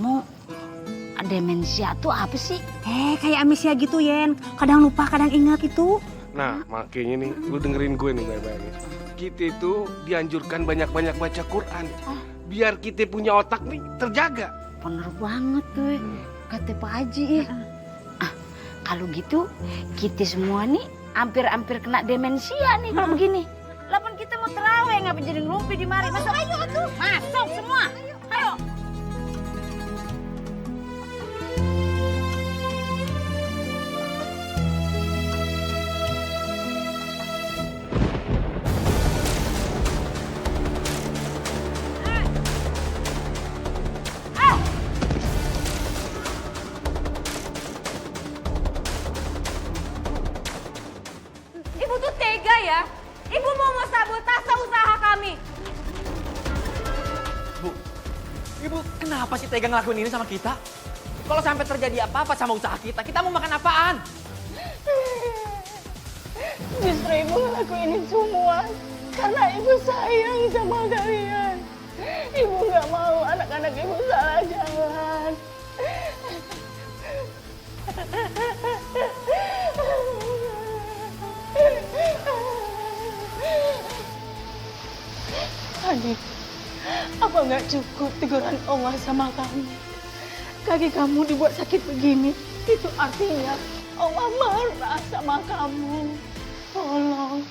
kamu demensia tuh apa sih? Kayak amnesia gitu, Yen. Kadang lupa, kadang ingat gitu. Nah, makanya nih, lu dengerin gue nih baik-baik. Kita itu dianjurkan banyak-banyak baca Quran. Biar kita punya otak nih terjaga. Bener banget tuh, kata Pak Haji. Kalau gitu, kita semua nih hampir-hampir kena demensia nih kalau begini. Lapan kita mau terawih, ngapa jadi ngelumpi di mari? Masuk, ayo atuh. Masuk semua. Ayo. Ibu tuh tega ya. Ibu mau sabotase usaha kami. Bu, Ibu kenapa sih tega ngelakuin ini sama kita? Kalau sampai terjadi apa-apa sama usaha kita mau makan apaan? Justru ibu ngelakuin ini semua karena ibu sayang sama kalian. Ibu nggak mau anak-anak ibu salah jalan. Adik, apa nggak cukup teguran Allah sama kamu? Kaki kamu dibuat sakit begini, itu artinya Allah marah sama kamu. Tolong,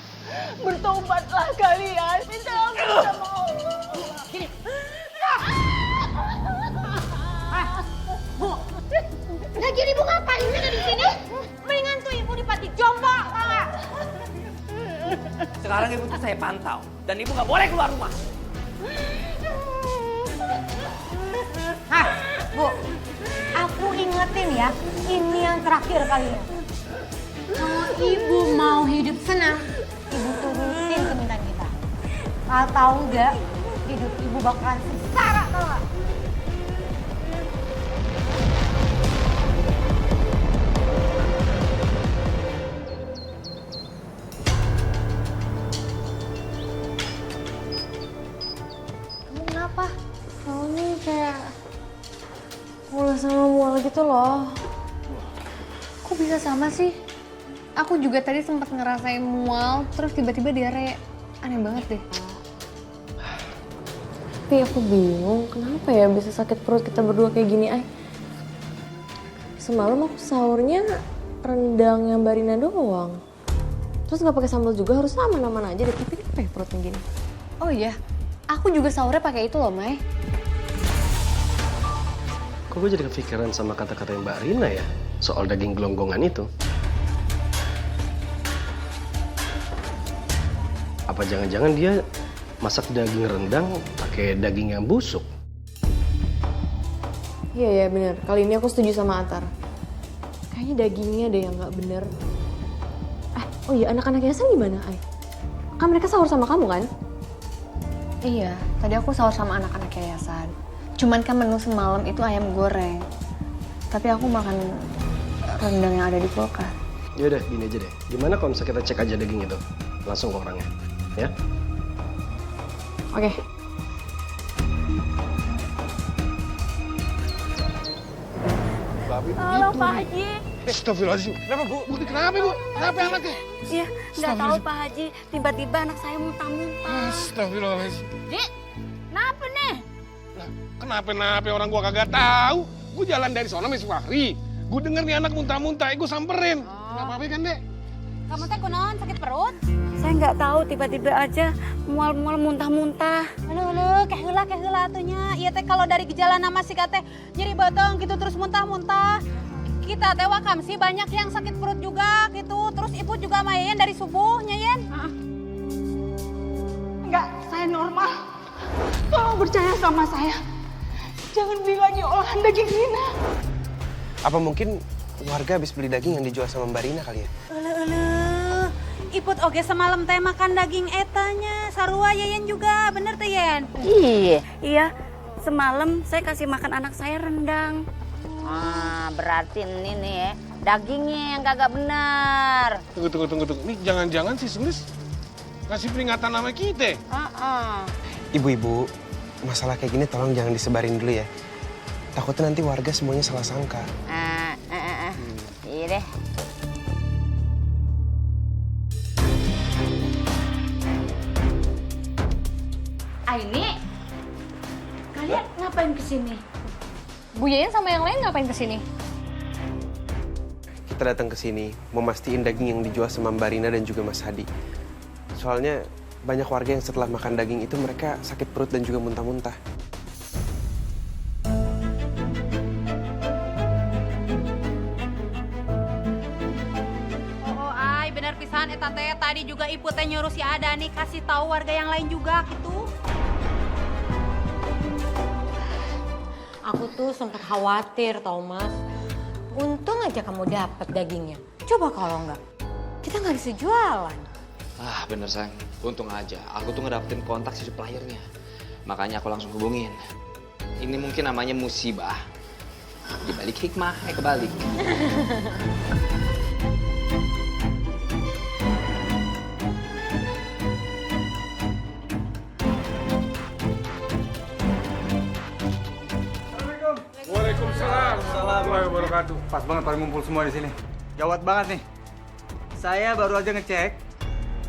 bertobatlah kalian, minta ampun sama Allah. Bu, lagi ibu ngapain sih di sini? Mendingan tuh ibu di panti jompo, tau gak? Sekarang Ibu tuh saya pantau dan Ibu nggak boleh keluar rumah. Hah, Bu, aku ingetin ya, ini yang terakhir kalinya. Kalau ibu mau hidup senang, ibu turutin permintaan kita. Kalau tahu nggak, hidup ibu bakalan sengsara, tau gak? Kamu kenapa? Kamu nih kayak mual sama mual gitu loh. Kok bisa sama sih? Aku juga tadi sempat ngerasain mual, terus tiba-tiba diare. Aneh banget deh. Tapi aku bingung, kenapa ya bisa sakit perut kita berdua kayak gini, Ay? Semalam aku sahurnya rendang yang Mbak Rina doang. Terus nggak pakai sambal juga, harus aman-aman aja deh. Tapi kenapa ya perutnya gini? Oh iya, aku juga sahurnya pakai itu loh, Mai. Kok gue jadi kepikiran sama kata-kata Mbak Rina ya? Soal daging gelonggongan itu. Apa jangan-jangan dia masak daging rendang pakai daging yang busuk? Iya bener. Kali ini aku setuju sama Atar. Kayaknya dagingnya deh yang nggak bener. Oh iya, anak-anak Yayasan gimana, Ay? Kan mereka sahur sama kamu kan? Iya, tadi aku sahur sama anak-anak yayasan. Cuman kan menu semalam itu ayam goreng. Tapi aku makan rendang yang ada di kulkas. Yaudah, gini aja deh. Gimana kalau misalnya kita cek aja daging itu? Langsung ke orangnya, ya? Oke. Halo Pak Haji. Astagfirullahaladzim. Kenapa, Bu? Bukti kenapa, Bu? Kenapa anaknya? Iya, nggak tahu Pak Haji. Tiba-tiba anak saya muntah-muntah. Astagfirullahaladzim. Dik, kenapa nih? Lah, kenapa orang gua kagak tahu? Gua jalan dari sana Miss Fahri. Gua denger nih anak muntah-muntah, gua samperin. Kenapa kan, Dek? Kamu teh kunaon sakit perut? Saya nggak tahu, tiba-tiba aja mual-mual muntah-muntah. Aduh, kayak heula atunya. Iya teh kalau dari gejala nama si teh nyeri batang gitu terus muntah-muntah. Kita teh wakam sih banyak yang sakit perut juga gitu. Terus ibu juga main dari subuhnya, Yen. Enggak, saya normal. Tolong percaya sama saya. Jangan beli lagi olahan daging Rina. Apa mungkin warga habis beli daging yang dijual sama Mbak Rina kali ya? Iput oge semalam teh makan daging etanya. Sarua Yeyen juga, bener teh Yen? Iya, semalam saya kasih makan anak saya rendang. Berarti ini nih ya, dagingnya yang kagak benar. Tunggu. Nih jangan-jangan si Sulis ngasih peringatan sama kita. Ibu-ibu, masalah kayak gini tolong jangan disebarin dulu ya. Takutnya nanti warga semuanya salah sangka. Iya deh. Aini, kalian ngapain kesini? Bu Yayan sama yang lain ngapain kesini? Kita datang ke sini mau mastiin daging yang dijual sama Mbak Rina dan juga Mas Hadi. Soalnya banyak warga yang setelah makan daging itu mereka sakit perut dan juga muntah-muntah. Ay, bener pisan eta teh tadi juga ibu teh nyuruh si Ada nih kasih tahu warga yang lain juga gitu. Aku tuh sempat khawatir tau Mas. Untung aja kamu dapat dagingnya. Coba kalau enggak, kita nggak bisa jualan. Ah bener sayang, untung aja. Aku tuh ngedapetin kontak si suppliernya. Makanya aku langsung hubungin. Ini mungkin namanya musibah. Di balik hikmah, kebalik. Waalaikumsalam. Warahmatullahi wabarakatuh. Pas banget pada ngumpul semua di sini. Gawat banget nih. Saya baru aja ngecek.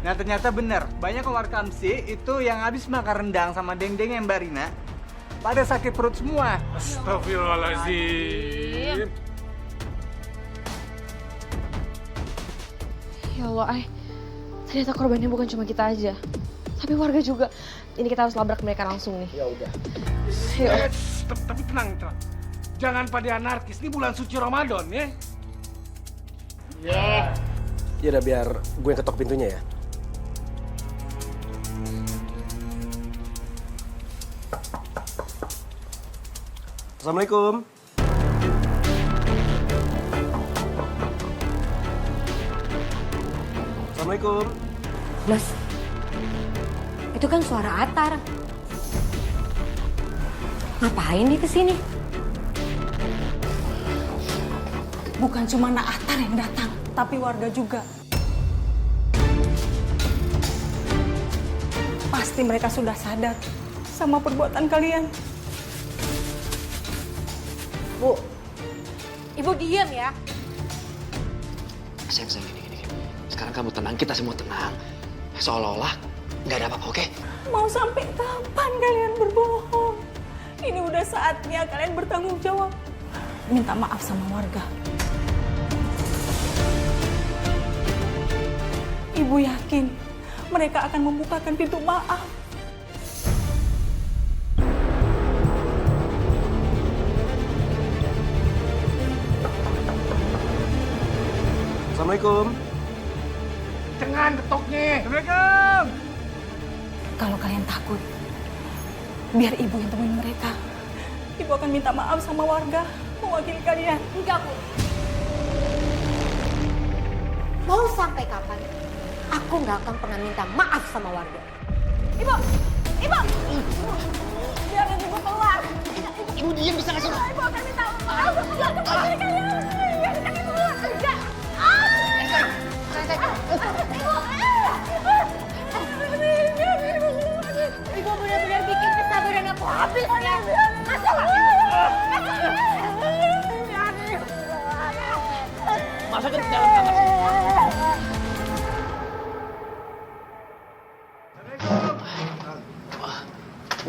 Nah ternyata benar, banyak keluarga Kamsi itu yang habis makan rendang sama deng-deng yang Mbak Rina pada sakit perut semua. Astagfirullahaladzim. Ya Allah, ternyata korbannya bukan cuma kita aja, tapi warga juga. Ini kita harus labrak mereka langsung nih. Ya udah. Yuk. Tapi tenang. Jangan pada anarkis. Ini bulan suci Ramadan ya. Ya udah biar gue ketok pintunya ya. Assalamualaikum. Assalamualaikum. Mas, itu kan suara Atar. Ngapain dia kesini? Bukan cuma Atar yang datang, tapi warga juga. Pasti mereka sudah sadar sama perbuatan kalian. Bu, Ibu diam ya. Sayang, gini. Sekarang kamu tenang, kita semua tenang. Seolah-olah nggak ada apa-apa, oke? Mau sampai kapan kalian berbohong? Ini udah saatnya kalian bertanggung jawab. Minta maaf sama warga. Ibu yakin mereka akan membukakan pintu maaf. Assalamualaikum. Jangan ketoknya. Assalamualaikum. Kalau kalian takut, biar ibu yang temuin mereka. Ibu akan minta maaf sama warga, mewakili kalian. Enggak, Bu. Mau sampai kapan? Aku nggak akan pernah minta maaf sama warga. Ibu! Biarin ibu keluar. Ibu diam bisa nggak sih? Ibu akan minta maaf. Enggak kembali kalian. Biarin ibu keluar. Enggak. Ibu benar-benar bikin kesabaran aku habis ya. Masuk ke dalam kamar sini.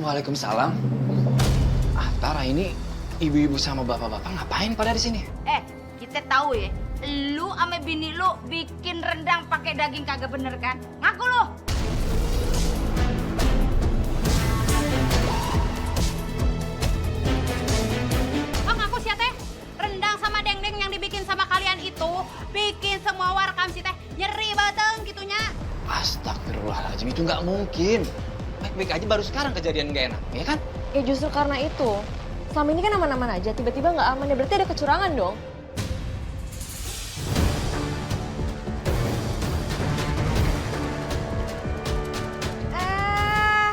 Waalaikumsalam. Tara, ini ibu-ibu sama bapak-bapak ngapain pada di sini? Kita tahu ya, lu sama bini lu bikin rendang pakai daging kagak bener kan? Ngaku lu. Oh, ngaku sih teh. Rendang sama deng-deng yang dibikin sama kalian itu bikin semua warkam sih teh nyeri batang gitunya. Astagfirullahaladzim, itu nggak mungkin. Baik-baik aja baru sekarang kejadian nggak enak, ya kan? Ya justru karena itu. Selama ini kan aman-aman aja, tiba-tiba nggak aman ya berarti ada kecurangan dong.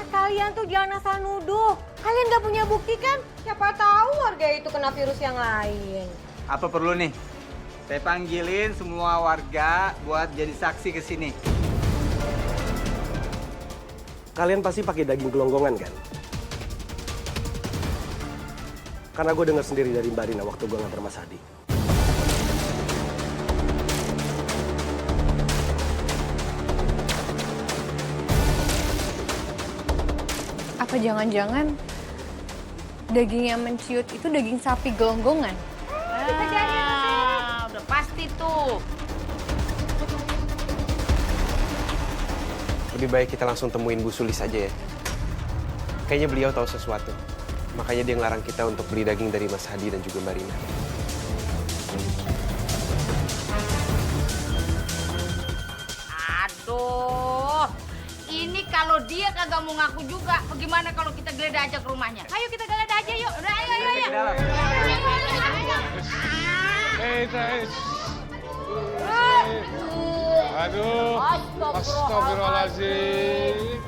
Kalian tuh jangan asal nuduh. Kalian nggak punya bukti kan? Siapa tahu warga itu kena virus yang lain. Apa perlu nih? Saya panggilin semua warga buat jadi saksi ke sini. Kalian pasti pakai daging gelonggongan kan? Karena gue dengar sendiri dari Mbak Rina waktu gue nganter Mas Hadi. Apa jangan-jangan daging yang menciut itu daging sapi gelonggongan? Udah pasti tuh. Lebih baik kita langsung temuin Bu Sulis aja ya. Kayaknya beliau tahu sesuatu. Makanya dia ngelarang kita untuk beli daging dari Mas Hadi dan juga Mbak Rina. Aduh, ini kalau dia kagak mau ngaku juga, bagaimana kalau kita geledah aja ke rumahnya? Ayo kita geledah aja yuk. Udah, ayo. Aduh, astagfirullahaladzim.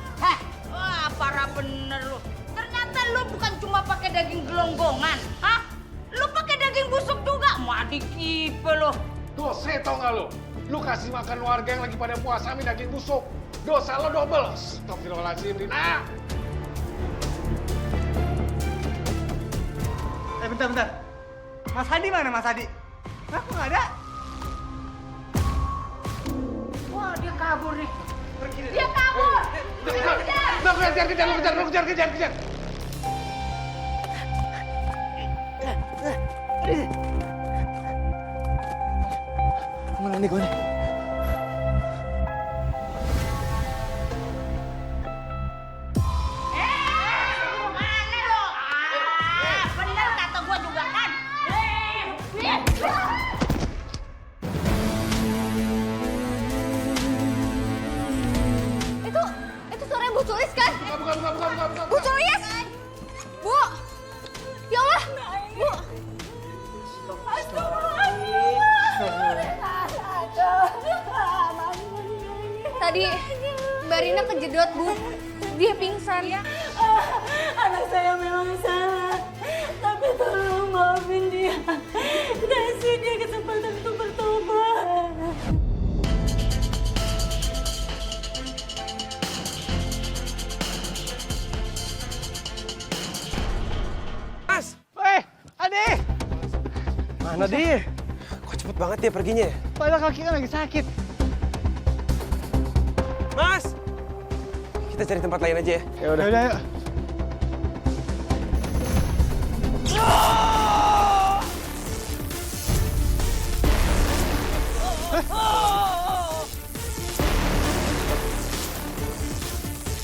Wah, parah bener lu. Ternyata lu bukan cuma pakai daging gelonggongan, hah? Lu pakai daging busuk juga, mau adik kipe lu. Dosa tau gak lu? Lu kasih makan warga yang lagi pada puasa mie daging busuk. Dosa lo double. Astagfirullahaladzim, Rina. Bentar. Mas Hadi mana Mas Hadi? Hah, kok nggak ada? Wah, dia kabur nih. Pergi deh. Dia kabur. Kejar. Kemana nih gue nih? Mana lo? Bener kata gua juga kan. Itu suaranya Bu Sulis kan? Buka. Bu Sulis! Bu! Ya Allah! Bu! Tadi Mbak Rina kejedot, Bu. Dia pingsan. Anak saya memang salah, tapi tolong maafin dia. Kasih dia kesempatan untuk bertobat. Mas! Ade! Mana dia? Kok cepet banget dia perginya ya? Padahal kaki kan lagi sakit. Mas! Kita cari tempat lain aja ya. Ya udah, yuk.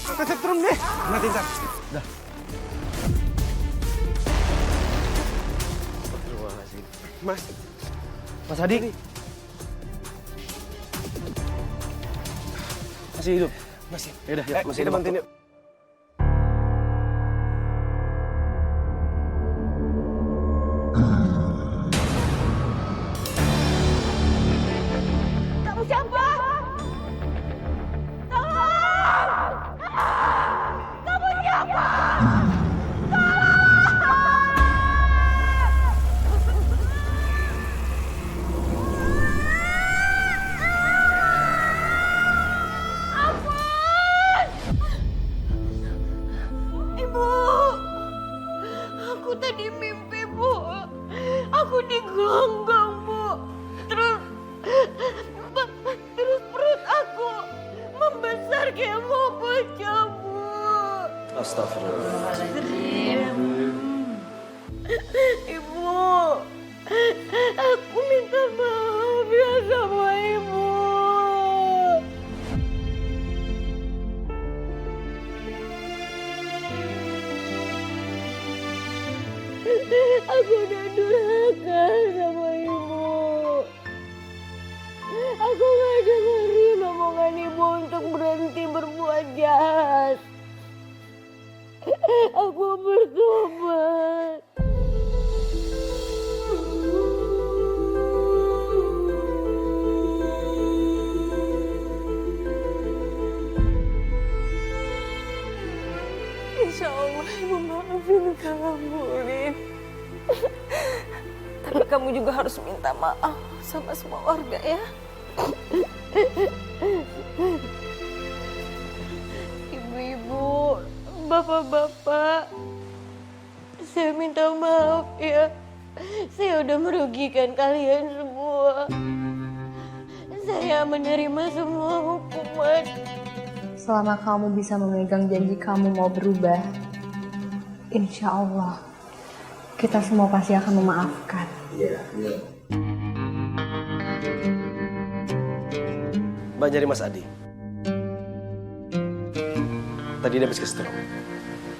Kita setrum deh. Matiin, Tar. Mas, Mas Hadi. Masih hidup? masih. Yaudah, Masih masih kita ada bantuin waktu. yuk. Kamu siapa? Tolong! Kamu siapa? Ibu, aku tadi mimpi, Bu. Aku digonggong, Bu. Terus perut aku membesar kayak mau pecah, Bu. Astagfirullahaladzim. Ibu, aku minta maaf ya sama Ibu. Aku udah durhaka sama Ibu. Aku gak dengerin omongan Ibu untuk berhenti berbuat jahat. Aku bertobat. Insya Allah Ibu maafin kamu, Lin. Tapi kamu juga harus minta maaf sama semua warga ya. Ibu-ibu, bapak-bapak, Saya minta maaf ya. Saya udah merugikan kalian semua. Saya menerima semua hukuman. Selama kamu bisa memegang janji kamu mau berubah, insya Allah kita semua pasti akan memaafkan. Mbak nyari Mas Adi. Tadi dia habis ke stroke,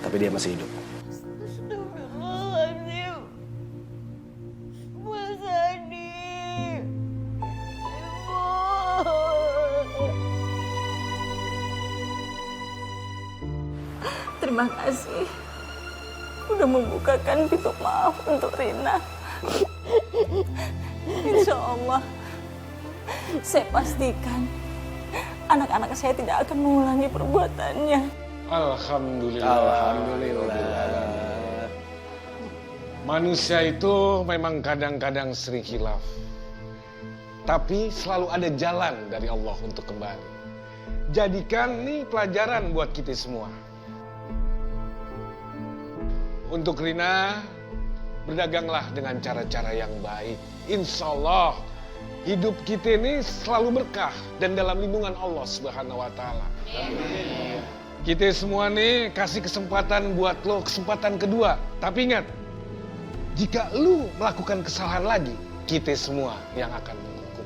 tapi dia masih hidup. Astagfirullahaladzim. Mas Adi. Ibu. Terima kasih. Udah membukakan pintu maaf untuk Rina. Insya Allah, saya pastikan anak-anak saya tidak akan mengulangi perbuatannya. Alhamdulillah. Manusia itu memang kadang-kadang sering khilaf. Tapi selalu ada jalan dari Allah untuk kembali. Jadikan nih pelajaran buat kita semua. Untuk Rina, berdaganglah dengan cara-cara yang baik. Insya Allah, hidup kita ini selalu berkah dan dalam lindungan Allah Subhanahu wa Ta'ala. Kita semua nih kasih kesempatan buat lo, kesempatan kedua. Tapi ingat, jika lu melakukan kesalahan lagi, kita semua yang akan menghukum.